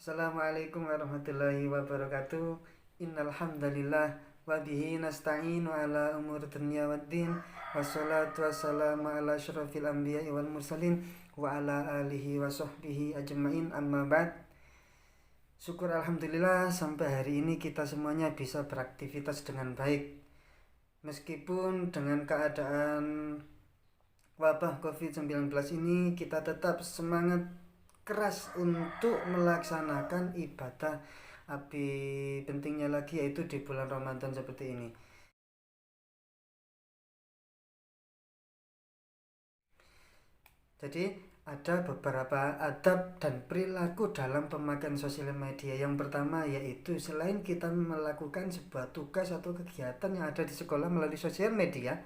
Assalamualaikum warahmatullahi wabarakatuh. Innal hamdalillah wa bihi nasta'inu ala umur dunya waddin. Wassalatu wassalamu ala asyrafil anbiya'i wal mursalin wa ala alihi wa sahbihi ajmain, amma ba'd. Syukur alhamdulillah sampai hari ini kita semuanya bisa beraktivitas dengan baik. Meskipun dengan keadaan wabah COVID-19 ini kita tetap semangat keras untuk melaksanakan ibadah. Lebih pentingnya lagi yaitu di bulan Ramadan seperti ini. Jadi ada beberapa adab dan perilaku dalam pemakaian sosial media. Yang pertama yaitu selain kita melakukan sebuah tugas atau kegiatan yang ada di sekolah melalui sosial media,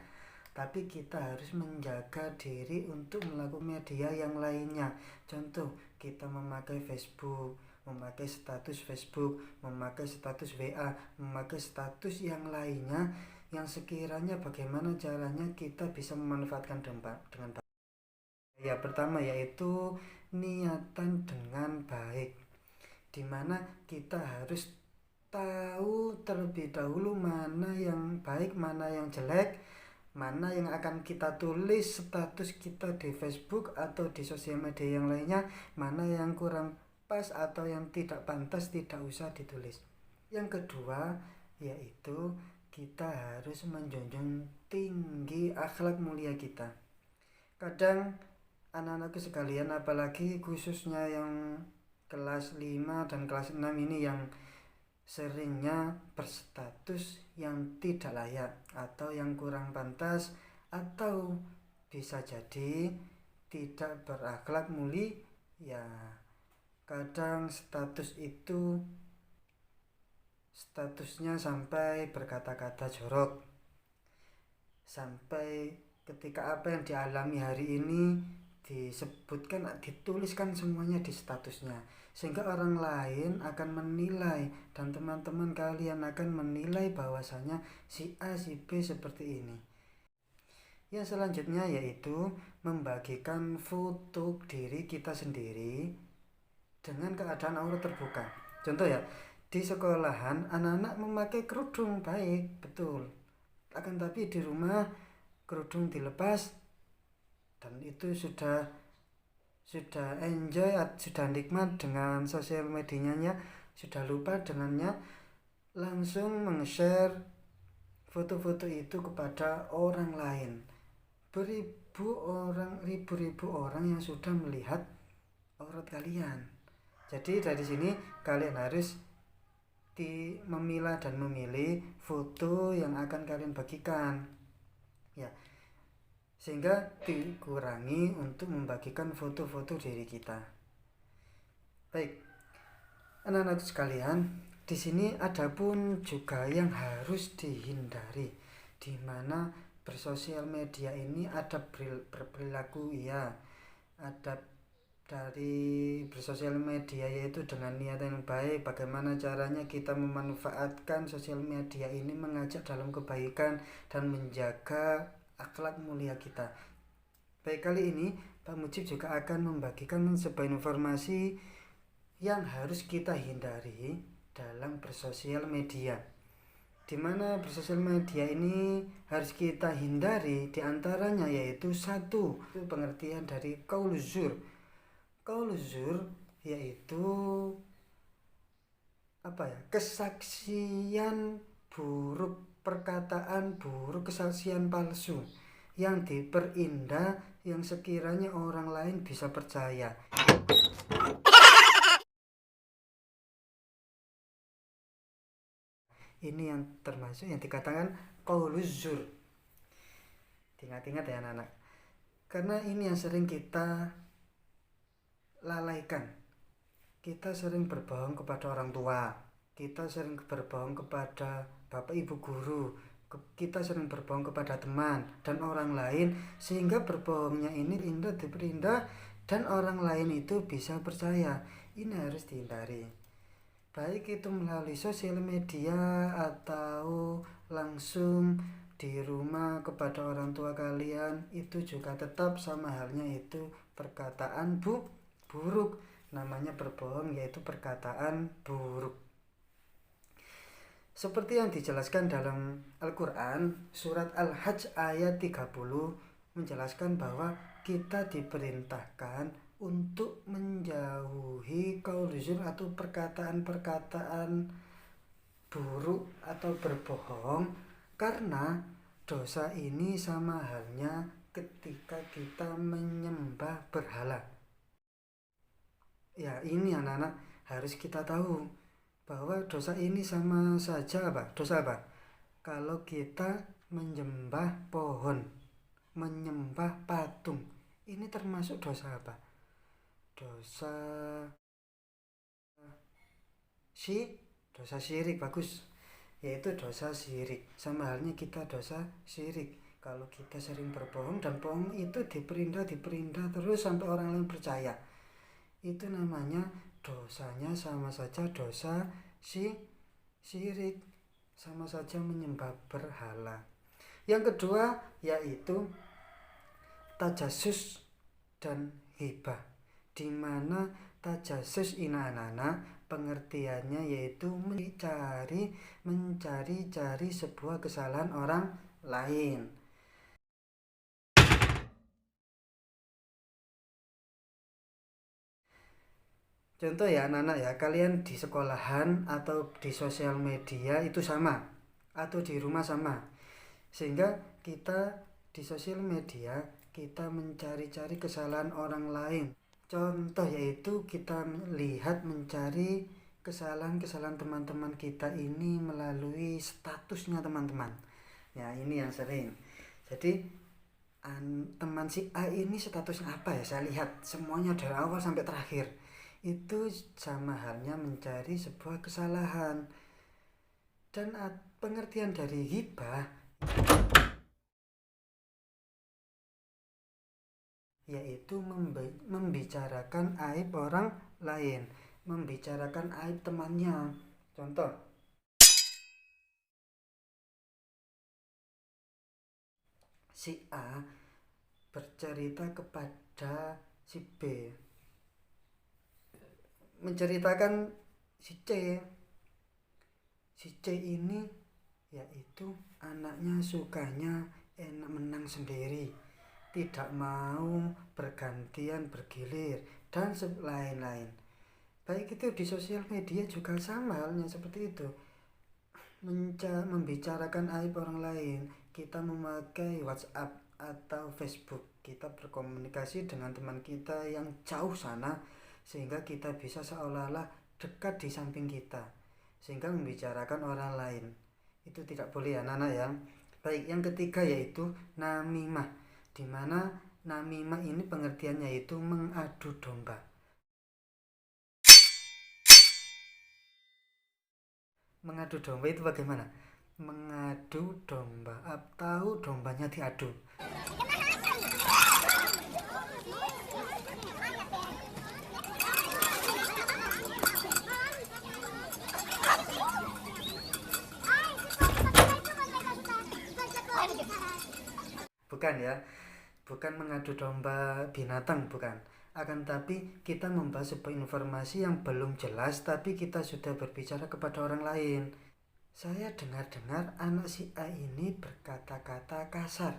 tapi kita harus menjaga diri untuk melakukan media yang lainnya. Contoh, kita memakai Facebook, memakai status Facebook, memakai status WA, memakai status yang lainnya yang sekiranya bagaimana caranya kita bisa memanfaatkan dengan baik. Ya, pertama yaitu niatan dengan baik, dimana kita harus tahu terlebih dahulu mana yang baik, mana yang jelek, mana yang akan kita tulis status kita di Facebook atau di sosial media yang lainnya, mana yang kurang pas atau yang tidak pantas tidak usah ditulis. Yang kedua yaitu kita harus menjunjung tinggi akhlak mulia kita. Kadang anak-anakku sekalian, apalagi khususnya yang kelas 5 dan kelas 6 ini yang seringnya berstatus yang tidak layak atau yang kurang pantas atau bisa jadi tidak berakhlak mulia. Ya, kadang statusnya sampai berkata-kata jorok, sampai ketika apa yang dialami hari ini disebutkan, dituliskan semuanya di statusnya, sehingga orang lain akan menilai dan teman-teman kalian akan menilai bahwasanya si A si B seperti ini. Yang selanjutnya yaitu membagikan foto diri kita sendiri dengan keadaan aurat terbuka. Contoh ya, di sekolahan anak-anak memakai kerudung, baik, betul, akan tapi di rumah kerudung dilepas dan itu sudah enjoy, sudah nikmat dengan sosial medianya, sudah lupa dengannya, langsung meng-share foto-foto itu kepada orang lain. Ribu-ribu orang yang sudah melihat aurat kalian. Jadi dari sini kalian harus memilah dan memilih foto yang akan kalian bagikan, ya, sehingga dikurangi untuk membagikan foto-foto diri kita. Baik, anak-anak sekalian, di sini ada pun juga yang harus dihindari, di mana bersosial media ini ada berperilaku, ya, ada dari bersosial media yaitu dengan niat yang baik. Bagaimana caranya kita memanfaatkan sosial media ini mengajak dalam kebaikan dan menjaga akhlak mulia kita. Baik, kali ini Pak Mujib juga akan membagikan sebuah informasi yang harus kita hindari dalam bersosial media, di mana bersosial media ini harus kita hindari diantaranya yaitu satu, itu pengertian dari qauluz zur. Qauluz zur yaitu kesaksian buruk, perkataan buruk, kesaksian palsu yang diperindah yang sekiranya orang lain bisa percaya. Ini yang termasuk yang dikatakan qauluz zur. Ingat-ingat ya anak-anak, karena ini yang sering kita lalaikan. Kita sering berbohong kepada orang tua, kita sering berbohong kepada bapak ibu guru, kita sering berbohong kepada teman dan orang lain, sehingga berbohongnya ini diperindah dan orang lain itu bisa percaya. Ini harus dihindari, baik itu melalui sosial media atau langsung di rumah kepada orang tua kalian. Itu juga tetap sama halnya, itu perkataan buruk namanya berbohong, yaitu perkataan buruk. Seperti yang dijelaskan dalam Al-Quran, surat Al-Hajj ayat 30 menjelaskan bahwa kita diperintahkan untuk menjauhi qaul zur atau perkataan-perkataan buruk atau berbohong, karena dosa ini sama halnya ketika kita menyembah berhala. Ya, ini anak-anak harus kita tahu bahwa dosa ini sama saja dosa apa? Kalau kita menyembah pohon, menyembah patung, ini termasuk dosa apa? Dosa syirik, bagus, yaitu dosa syirik. Sama halnya kita dosa syirik. Kalau kita sering berbohong dan bohong itu diperindah terus sampai orang lain percaya, itu namanya dosanya sama saja dosa syirik, sama saja menyembah berhala. Yang kedua yaitu tajasus dan hibah, di mana tajasus ini anak-anak pengertiannya yaitu mencari sebuah kesalahan orang lain. Contoh ya anak-anak ya, kalian di sekolahan atau di sosial media itu sama, atau di rumah sama, sehingga kita di sosial media kita mencari-cari kesalahan orang lain. Contoh yaitu kita mencari kesalahan-kesalahan teman-teman kita ini melalui statusnya teman-teman. Ya, ini yang sering. Jadi teman si A ini statusnya apa ya, saya lihat semuanya dari awal sampai terakhir. Itu sama halnya mencari sebuah kesalahan. Dan pengertian dari ghibah yaitu membicarakan aib orang lain, membicarakan aib temannya. Contoh, si A bercerita kepada si B, menceritakan si C. Si C ini yaitu anaknya sukanya enak menang sendiri, tidak mau bergantian bergilir, dan lain-lain. Baik itu di sosial media juga sama halnya seperti itu, membicarakan aib orang lain. Kita memakai WhatsApp atau Facebook, kita berkomunikasi dengan teman kita yang jauh sana, sehingga kita bisa seolah-olah dekat di samping kita, sehingga membicarakan orang lain. Itu tidak boleh ya anak-anak ya. Baik, yang ketiga yaitu namimah, di mana namimah ini pengertiannya yaitu mengadu domba. Mengadu domba itu bagaimana? Mengadu domba atau dombanya diadu. Bukan ya, bukan mengadu domba binatang, bukan. Akan tapi kita membahas sebuah informasi yang belum jelas, tapi kita sudah berbicara kepada orang lain. Saya dengar-dengar anak si A ini berkata-kata kasar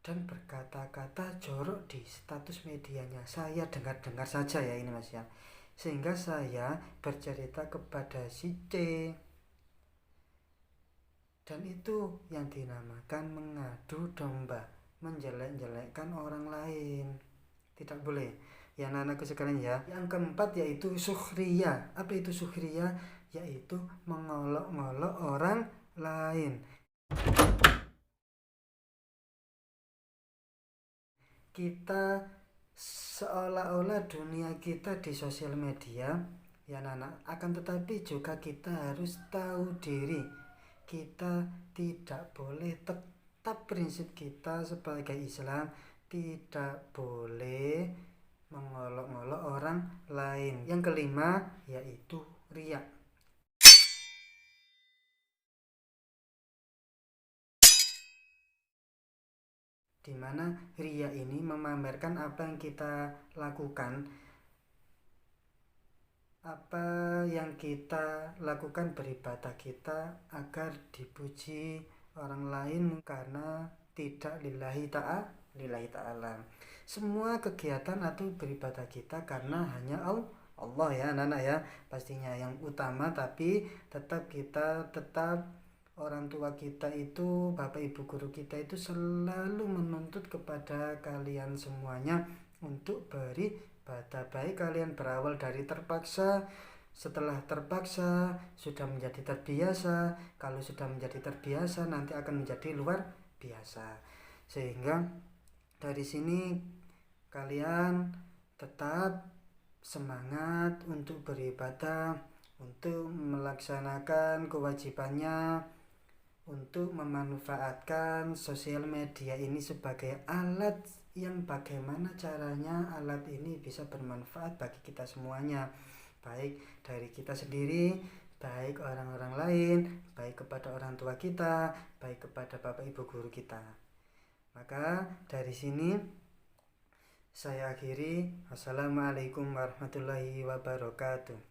dan berkata-kata jorok di status medianya. Saya dengar-dengar saja ya ini mas ya, sehingga saya bercerita kepada si C, dan itu yang dinamakan mengadu domba, menjelek-jelekkan orang lain. Tidak boleh ya anak-anakku sekalian ya. Yang keempat yaitu sukhriya. Apa itu sukhriya? Yaitu mengolok-ngolok orang lain. Kita seolah-olah dunia kita di sosial media ya anak-anak, akan tetapi juga kita harus tahu diri. Kita tidak boleh, tetap prinsip kita sebagai Islam, tidak boleh mengolok-ngolok orang lain. Yang kelima yaitu riya. Di mana riya ini memamerkan apa yang kita lakukan apa yang kita lakukan beribadah kita agar dipuji orang lain karena tidak lillahi ta'ala. Semua kegiatan atau beribadah kita karena hanya Allah ya anak-anak ya, pastinya yang utama, tapi tetap orang tua kita itu, bapak ibu guru kita itu selalu menuntut kepada kalian semuanya untuk beribadah, baik kalian berawal dari terpaksa, setelah terpaksa sudah menjadi terbiasa, kalau sudah menjadi terbiasa nanti akan menjadi luar biasa. Sehingga dari sini kalian tetap semangat untuk beribadah, untuk melaksanakan kewajibannya, untuk memanfaatkan sosial media ini sebagai alat yang bagaimana caranya alat ini bisa bermanfaat bagi kita semuanya, baik dari kita sendiri, baik orang-orang lain, baik kepada orang tua kita, baik kepada bapak ibu guru kita. Maka dari sini saya akhiri. Assalamualaikum warahmatullahi wabarakatuh.